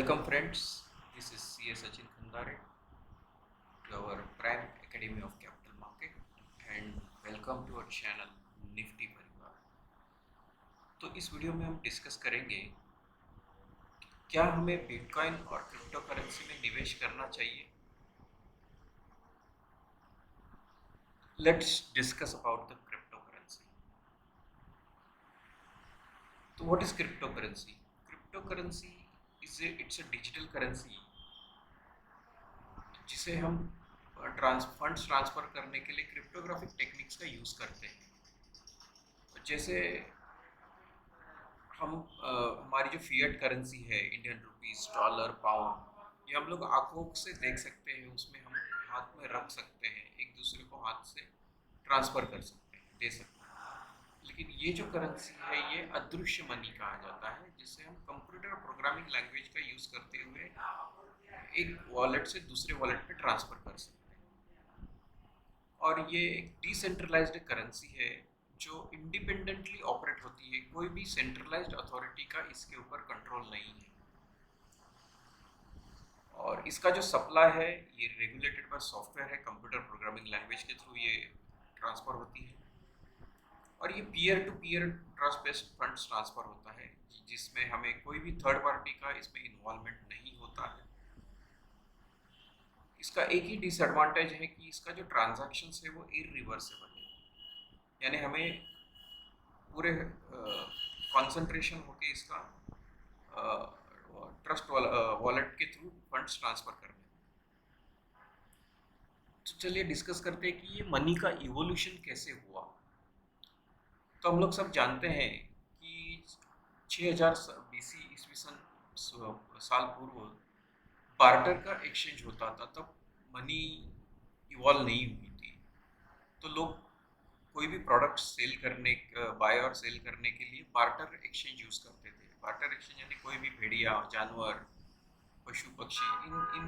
Welcome friends, this is C.A. Sachin Khandare to our Prime Academy of Capital Market and welcome to our channel Nifty परिवार। तो इस video में हम discuss करेंगे क्या हमें बिटकॉइन और क्रिप्टो करेंसी में निवेश करना चाहिए। Let's discuss about the crypto currency. तो what is crypto currency? Crypto currency it's a digital currency जिसे हम फंड्स ट्रांसफर करने के लिए क्रिप्टोग्राफिक टेक्निक्स का यूज़ करते हैं। जैसे हमारी जो फिएट करेंसी है, इंडियन रुपीस, डॉलर, पाउंड, ये हम लोग आंखों से देख सकते हैं, उसमें हम हाथ में रख सकते हैं, एक दूसरे को हाथ से ट्रांसफर कर सकते हैं, दे सकते हैं। लेकिन ये जो करेंसी है ये अदृश्य मनी कहा जाता है, जिसे हम कंप्यूटर प्रोग्रामिंग लैंग्वेज का यूज़ करते हुए एक वॉलेट से दूसरे वॉलेट पे ट्रांसफ़र कर सकते हैं। और ये एक डिसेंट्रलाइज्ड करेंसी है जो इंडिपेंडेंटली ऑपरेट होती है, कोई भी सेंट्रलाइज्ड अथॉरिटी का इसके ऊपर कंट्रोल नहीं है। और इसका जो सप्लाई है ये रेगुलेटेड बाय सॉफ्टवेयर है, कंप्यूटर प्रोग्रामिंग लैंग्वेज के थ्रू ये ट्रांसफ़र होती है। और ये peer to peer trust based funds transfer होता है, जिसमें हमें कोई भी थर्ड पार्टी का इसमें इन्वॉल्वमेंट नहीं होता है। इसका एक ही डिसएडवांटेज है कि इसका जो ट्रांजैक्शंस है वो इरिवर्सिबल है, यानी हमें पूरे कंसंट्रेशन होके इसका ट्रस्ट वॉलेट के थ्रू फंड्स ट्रांसफ़र करने। तो चलिए डिस्कस करते हैं कि ये मनी का इवोल्यूशन कैसे हुआ। तो हम लोग सब जानते हैं कि 6000 BC ईस्वी सन साल पूर्व बार्टर का एक्सचेंज होता था, तब मनी इवॉल्व नहीं हुई थी। तो लोग कोई भी प्रोडक्ट सेल करने, बाय और सेल करने के लिए बार्टर एक्सचेंज यूज़ करते थे। बार्टर एक्सचेंज यानी कोई भी भेड़िया, जानवर, पशु पक्षी, इन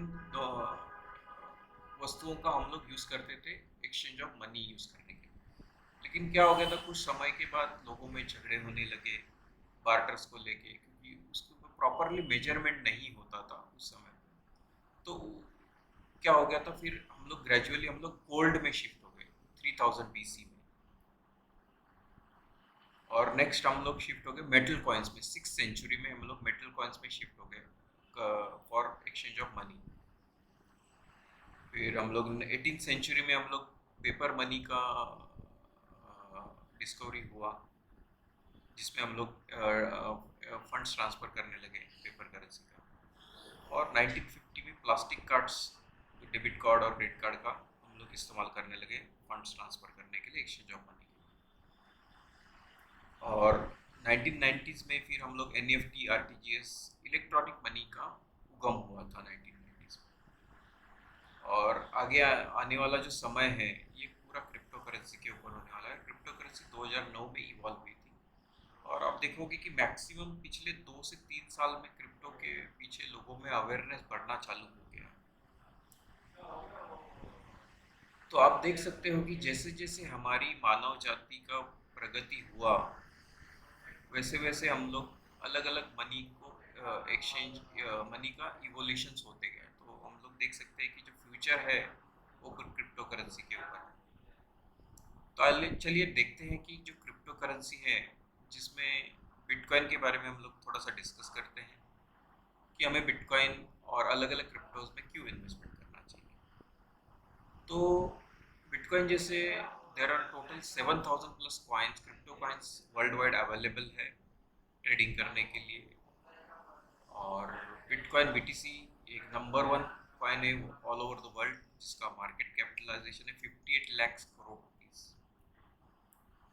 वस्तुओं का हम लोग यूज़ करते थे एक्सचेंज ऑफ मनी यूज़ करने के लिए। लेकिन क्या हो गया था, कुछ समय के बाद लोगों में झगड़े होने लगे बार्टर्स को लेके, क्योंकि उसको प्रॉपरली मेजरमेंट नहीं होता था उस समय। तो क्या हो गया था, फिर हम लोग ग्रेजुअली हम लोग गोल्ड में शिफ्ट हो गए 3000 BC में। और नेक्स्ट हम लोग शिफ्ट हो गए मेटल कॉइन्स में, 6th सेंचुरी में हम लोग मेटल कॉइन्स में शिफ्ट हो गए फॉर एक्सचेंज ऑफ मनी। फिर हम लोग 18th सेंचुरी में हम लोग पेपर मनी का डिस्कवरी हुआ, जिसमें हम लोग फंड्स ट्रांसफ़र करने लगे पेपर करेंसी का। और 1950 में प्लास्टिक कार्ड्स, डेबिट कार्ड और क्रेडिट कार्ड का हम लोग इस्तेमाल करने लगे फंड्स ट्रांसफ़र करने के लिए, एक्सचेंज ऑफ मनी। और 1990s में फिर हम लोग NEFT, RTGS, इलेक्ट्रॉनिक मनी का उगम हुआ था 1990s में। और आगे आने वाला जो समय है ये पूरा क्रिप्टो करेंसी के ऊपर होने वाला है। क्रिप्टो करेंसी 2009 में इवॉल्व हुई थी, और आप देखोगे कि मैक्सिमम पिछले 2 से 3 साल में क्रिप्टो के पीछे लोगों में अवेयरनेस बढ़ना चालू हो गया। तो आप देख सकते हो कि जैसे जैसे हमारी मानव जाति का प्रगति हुआ, वैसे वैसे हम लोग अलग अलग मनी को एक्सचेंज मनी का इवोल्यूशंस होते गए। तो हम लोग देख सकते हैं कि जो फ्यूचर है वो क्रिप्टो करेंसी के ऊपर है। तो चलिए देखते हैं कि जो क्रिप्टो करेंसी है, जिसमें बिटकॉइन के बारे में हम लोग थोड़ा सा डिस्कस करते हैं कि हमें बिटकॉइन और अलग अलग क्रिप्टोज में क्यों इन्वेस्टमेंट करना चाहिए। तो बिटकॉइन जैसे there are total 7000+ coins, crypto coins world wide available है ट्रेडिंग करने के लिए। और बिटकॉइन BTC एक नंबर 1 कॉइन है ऑल ओवर द वर्ल्ड, जिसका मार्केट कैपिटलाइजेशन है 58 लाख करोड़ रुपीस।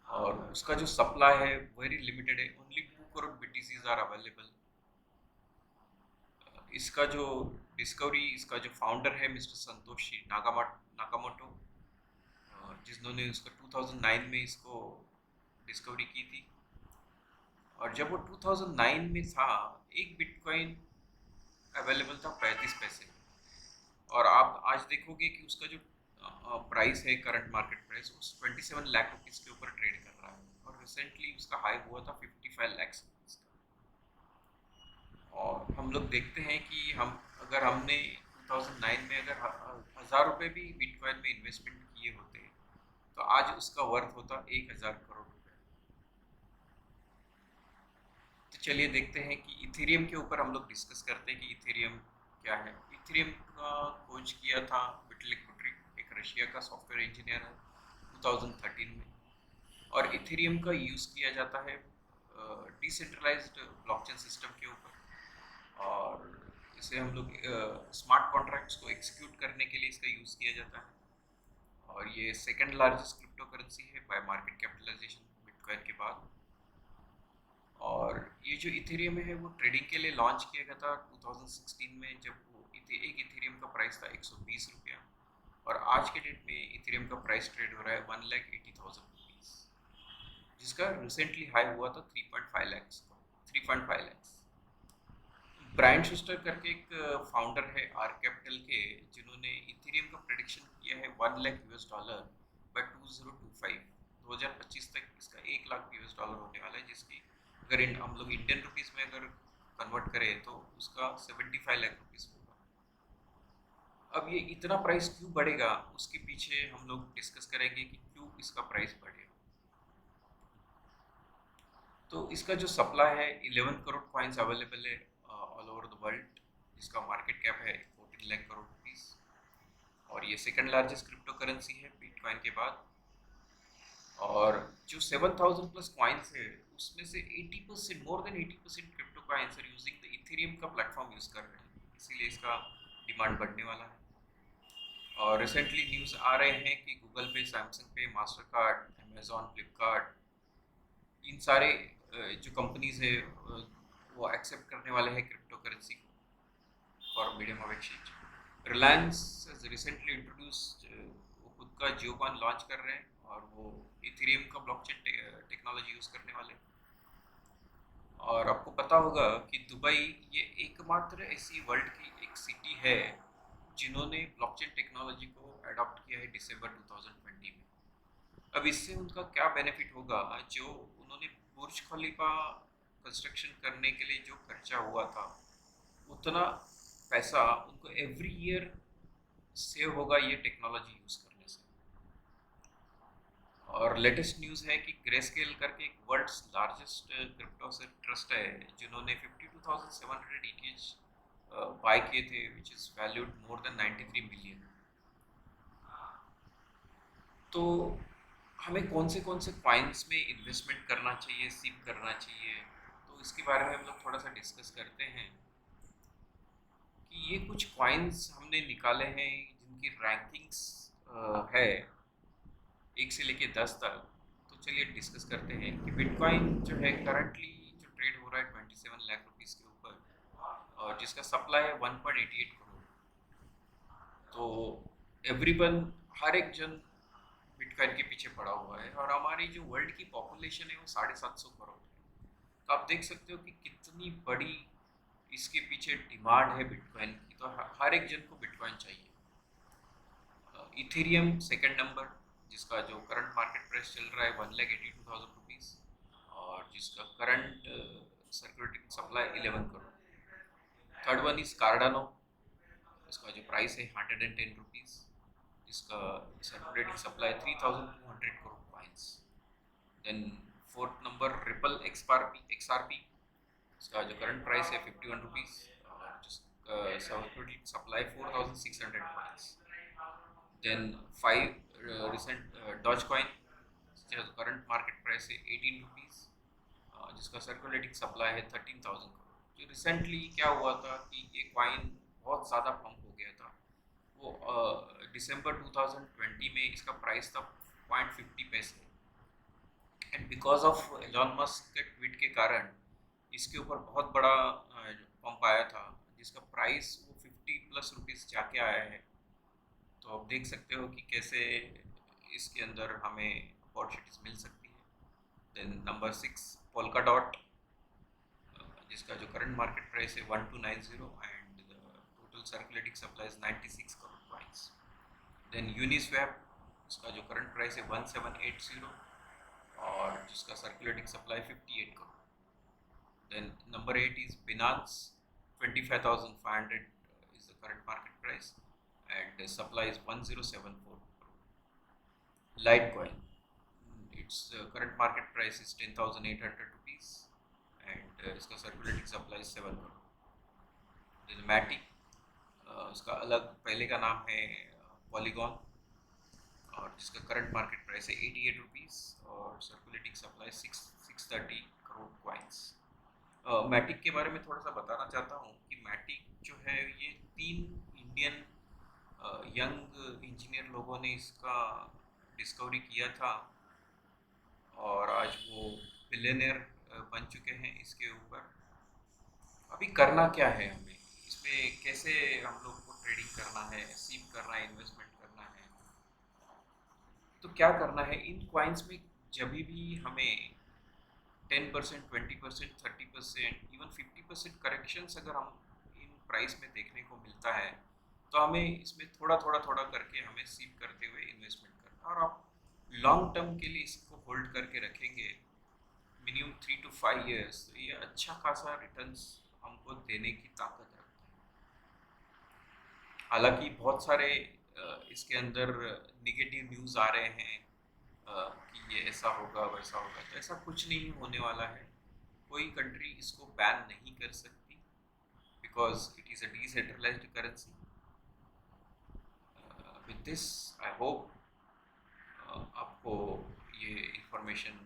और उसका जो सप्लाई है वेरी लिमिटेड है, only 2 crore BTCs are available. इसका जो डिस्कवरी, इसका जो फाउंडर है मिस्टर संतोशी नाकामोटो, जिन्होंने इसका 2009 में इसको डिस्कवरी की थी। और जब वो 2009 में था, एक बिटकॉइन अवेलेबल था 35 पैसे में। और आप आज देखोगे कि उसका जो प्राइस है, करंट मार्केट प्राइस, उस 27 लाख रुपीज़ के ऊपर ट्रेड कर रहा है। और रिसेंटली उसका हाई हुआ था 55 लाख रुपीज़ का। और हम लोग देखते हैं कि हम अगर हमने 2009 में अगर 1000 रुपये भी बिटकॉइन में इन्वेस्टमेंट किए होते तो आज उसका वर्थ होता 1000 करोड़ रुपए। तो चलिए देखते हैं कि इथेरियम के ऊपर हम लोग डिस्कस करते हैं कि इथेरियम क्या है। इथेरियम का खोज किया था विटलिक बुटेरिक, एक रशिया का सॉफ्टवेयर इंजीनियर है, 2013 में। और इथेरियम का यूज़ किया जाता है डिसेंट्रलाइज्ड ब्लॉकचेन सिस्टम के ऊपर। और इसे हम लोग स्मार्ट कॉन्ट्रैक्ट्स को एग्जीक्यूट करने के लिए इसका यूज़ किया जाता है। और ये सेकंड लार्जेस्ट क्रिप्टो करेंसी है बाय मार्केट कैपिटलाइजेशन बिटकॉइन के बाद। और ये जो इथेरियम है वो ट्रेडिंग के लिए लॉन्च किया गया था 2016 में, जब वो एक इथेरियम का प्राइस था 120 रुपया। और आज के डेट में इथेरियम का प्राइस ट्रेड हो रहा है 1,80,000 रुपीज़, जिसका रिसेंटली हाई हुआ था 3.5 लैक्स का, 3.5 लैक्स। ब्रायन शुस्टर करके एक फाउंडर है आर कैपिटल के, जिन्होंने इथेरियम का प्रेडिक्शन किया है $1 लाख बाय 2025, 2025 तक इसका $1 लाख होने वाला है, जिसकी अगर हम लोग इंडियन रुपीस में अगर कन्वर्ट करें तो उसका 75 लाख रुपीस होगा। अब ये इतना प्राइस क्यों बढ़ेगा, उसके पीछे हम लोग डिस्कस करेंगे कि क्यों इसका प्राइस बढ़ेगा। तो इसका जो सप्लाई है 11 करोड़ कॉइन्स अवेलेबल है ऑल ओवर द वर्ल्ड, जिसका मार्केट कैप है 14 लाख करोड़ रुपीस। और ये सेकंड लार्जेस्ट क्रिप्टो करेंसी है बिटकॉइन के बाद। और जो 7000 प्लस कॉइन्स है उसमें से 80%, more than 80% crypto coins are using the Ethereum का प्लेटफॉर्म यूज कर रहे हैं, इसीलिए इसका डिमांड बढ़ने वाला है। और रिसेंटली न्यूज़ आ रहे हैं कि गूगल पे, सैमसंग पे, मास्टर कार्ड, अमेजोन, फ्लिपकार्ट, इन सारे जो कंपनीज है वो एक्सेप्ट करने वाले हैं क्रिप्टो करेंसी को for medium of exchange. Reliance recently introduced, वो खुद का जियोकॉइन लॉन्च कर रहे हैं और वो इथेरियम का ब्लॉकचेन टेक्नोलॉजी यूज़ करने वाले हैं। और आपको पता होगा कि दुबई ये एकमात्र ऐसी वर्ल्ड की एक सिटी है जिन्होंने ब्लॉकचेन टेक्नोलॉजी को अडॉप्ट किया है दिसंबर 2020 में। अब इससे उनका क्या बेनिफिट होगा, जो उन्होंने बुर्ज खलीफा कंस्ट्रक्शन करने के लिए जो खर्चा हुआ था उतना पैसा उनको एवरी ईयर सेव होगा ये टेक्नोलॉजी यूज़ करने से। और लेटेस्ट न्यूज़ है कि ग्रेस्केल करके एक वर्ल्ड्स लार्जेस्ट क्रिप्टो ट्रस्ट है, जिन्होंने 52,700 ETH बाय किए थे, which is valued more than 93 million. तो हमें कौन से कॉइन्स में इन्वेस्टमेंट करना चाहिए, सीप करना चाहिए, तो इसके बारे में हम लोग थोड़ा सा डिस्कस करते हैं कि ये कुछ कॉइन्स हमने निकाले हैं जिनकी रैंकिंग्स है 1 से लेके 10 तक। तो चलिए डिस्कस करते हैं कि बिटकॉइन जो है करंटली जो ट्रेड हो रहा है 27 लाख रुपीज़ के ऊपर, और जिसका सप्लाई है 1.88 करोड़। तो एवरीवन, हर एक जन बिटकॉइन के पीछे पड़ा हुआ है, और हमारी जो वर्ल्ड की पॉपुलेशन है वो 750 करोड़ है। तो आप देख सकते हो कि कितनी बड़ी इसके पीछे डिमांड है बिटकॉइन की। तो हर एक जन को बिटकॉइन चाहिए। इथेरियम सेकंड नंबर, जिसका जो करंट मार्केट प्राइस चल रहा है 1,82,000 रुपीज़, और जिसका current circulating supply 11 crore. Third one is Cardano, इसका जो प्राइस है 110 रुपीज़, जिसका circulating supply 3,200 crore coins. Then fourth number ripple XRP, इसका जो करंट प्राइस है 51 रुपीज़, और जिसका circulating supply 4,600 coins. Then five recent Dogecoin, जिसका करंट मार्केट प्राइस है 18 रुपीज़, जिसका सर्कुलेटिंग सप्लाई है 13,000 करोड़। जो रिसेंटली क्या हुआ था कि ये कॉइन बहुत ज़्यादा पंप हो गया था। वो दिसंबर 2020 में इसका प्राइस था 0.50 पैसे, and because of Elon Musk के ट्वीट के कारण इसके ऊपर बहुत बड़ा पंप आया था, जिसका प्राइस वो 50+ रुपीज़ जाके आया है। तो आप देख सकते हो कि कैसे इसके अंदर हमें अपॉर्चुनिटीज मिल सकती है। देन नंबर 6 पोल्का डॉट, जिसका जो करंट मार्केट प्राइस है 1290, and total circulating supply is 96 crore coins. Then Uniswap, इसका जो करंट प्राइस है 1780, और जिसका circulating supply 58 crore. Then number 8 is Binance, 25,500 is the current market price, and the supply is 1074 crore. Litecoin, its current market price is 10,800 rupees, and इसका circulating supply is 7 crore. Matic, उसका अलग पहले का नाम है पॉलीगॉन, और जिसका करंट मार्केट प्राइस है 88 रुपीज़ और circulating supply 630 crore coins. Matic के बारे में थोड़ा सा बताना चाहता हूँ कि मैटिक जो है ये 3 इंडियन यंग इंजीनियर लोगों ने इसका डिस्कवरी किया था, और आज वो बिलियनियर बन चुके हैं इसके ऊपर। अभी करना क्या है हमें इसमें, कैसे हम लोग को ट्रेडिंग करना है, सीप करना है, इन्वेस्टमेंट करना है, तो क्या करना है इन क्वाइंस में। जब भी हमें 10%, 20%, 30%, इवन 50% करेक्शंस अगर हम इन प्राइस में देखने को मिलता है, तो हमें इसमें थोड़ा थोड़ा थोड़ा करके हमें सीप करते हुए इन्वेस्टमेंट करना। और आप लॉन्ग टर्म के लिए इसको होल्ड करके रखेंगे मिनिमम 3 to 5 years, तो ये अच्छा खासा रिटर्न्स हमको देने की ताकत रखता है। हालांकि बहुत सारे इसके अंदर निगेटिव न्यूज़ आ रहे हैं कि ये ऐसा होगा वैसा होगा, तो ऐसा कुछ नहीं होने वाला है। कोई कंट्री इसको बैन नहीं कर सकती, because it is a decentralised currency. With this I hope आपको ये इंफॉर्मेशन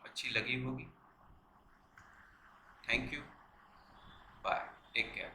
अच्छी लगी होगी। Thank you, bye, take care.